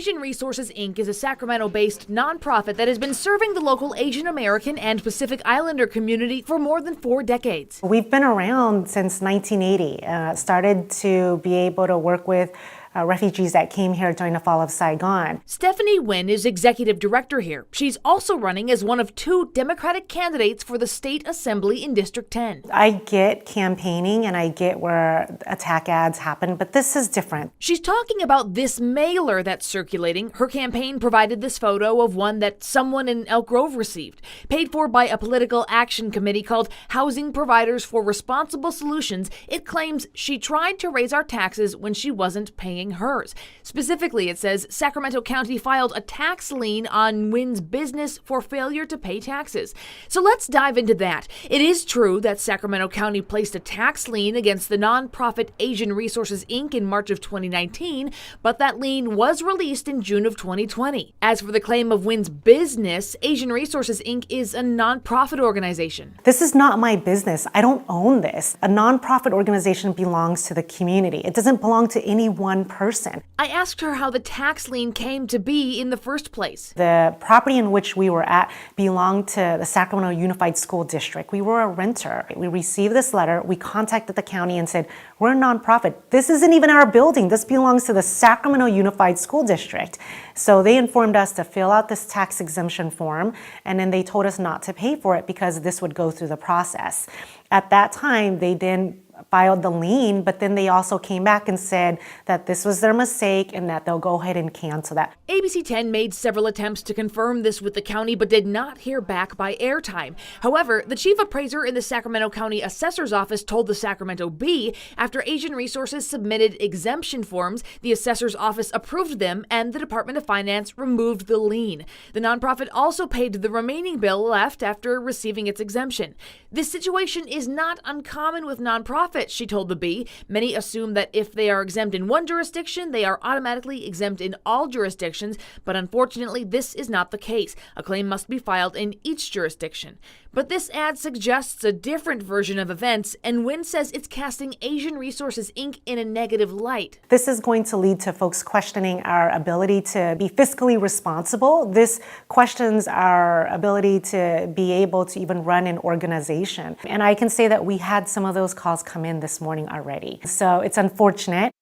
Asian Resources, Inc. is a Sacramento-based nonprofit that has been serving the local Asian American and Pacific Islander community for more than 4 decades. We've been around since 1980, started to be able to work with refugees that came here during the fall of Saigon. Stephanie Nguyen is executive director here. She's also running as one of 2 Democratic candidates for the state assembly in District 10. I get campaigning and I get where attack ads happen, but this is different. She's talking about this mailer that's circulating. Her campaign provided this photo of one that someone in Elk Grove received, paid for by a political action committee called Housing Providers for Responsible Solutions. It claims she tried to raise our taxes when she wasn't paying hers. Specifically, it says Sacramento County filed a tax lien on Nguyen's business for failure to pay taxes. So let's dive into that. It is true that Sacramento County placed a tax lien against the nonprofit Asian Resources, Inc. in March of 2019, but that lien was released in June of 2020. As for the claim of Nguyen's business, Asian Resources, Inc. is a nonprofit organization. This is not my business. I don't own this. A nonprofit organization belongs to the community. It doesn't belong to any one person. I asked her how the tax lien came to be in the first place. The property in which we were at belonged to the Sacramento Unified School District. We were a renter. We received this letter. We contacted the county and said, we're a nonprofit. This isn't even our building. This belongs to the Sacramento Unified School District. So they informed us to fill out this tax exemption form, and then they told us not to pay for it because this would go through the process. At that time, they then filed the lien, but then they also came back and said that this was their mistake and that they'll go ahead and cancel that. ABC 10 made several attempts to confirm this with the county, but did not hear back by airtime. However, the chief appraiser in the Sacramento County Assessor's Office told the Sacramento Bee after Asian Resources submitted exemption forms, the Assessor's Office approved them and the Department of Finance removed the lien. The nonprofit also paid the remaining bill left after receiving its exemption. This situation is not uncommon with nonprofits, she told the Bee. Many assume that if they are exempt in one jurisdiction, they are automatically exempt in all jurisdictions, but unfortunately, this is not the case. A claim must be filed in each jurisdiction. But this ad suggests a different version of events, and Nguyen says it's casting Asian Resources, Inc. in a negative light. This is going to lead to folks questioning our ability to be fiscally responsible. This questions our ability to be able to even run an organization. And I can say that we had some of those calls come in this morning already. So it's unfortunate.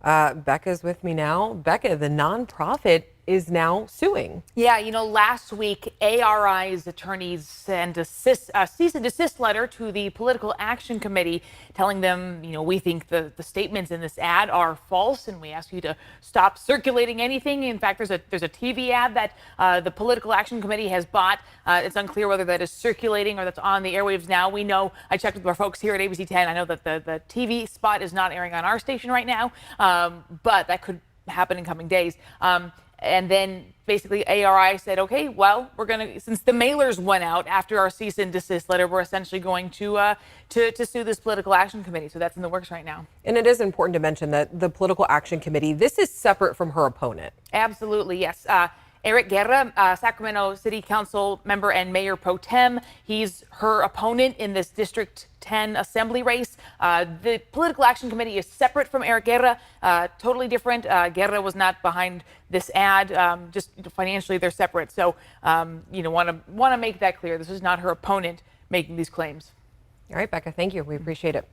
Becca's with me now. Becca, the nonprofit is now suing. Yeah, last week, ARI's attorneys sent a cease and desist letter to the Political Action Committee telling them, we think the statements in this ad are false and we ask you to stop circulating anything. In fact, there's a TV ad that the Political Action Committee has bought. It's unclear whether that is circulating or that's on the airwaves now. We know, I checked with our folks here at ABC 10. I know that the TV spot is not airing on our station right now, but that could happen in coming days. And then basically ARI said, okay, well, since the mailers went out after our cease and desist letter, we're essentially going to sue this Political Action Committee. So that's in the works right now. And it is important to mention that the Political Action Committee, this is separate from her opponent. Absolutely, yes. Eric Guerra, Sacramento City Council member and Mayor Pro Tem. He's her opponent in this District 10 assembly race. The Political Action Committee is separate from Eric Guerra, totally different. Guerra was not behind this ad, just financially they're separate. So, want to make that clear. This is not her opponent making these claims. All right, Becca, thank you. We appreciate it.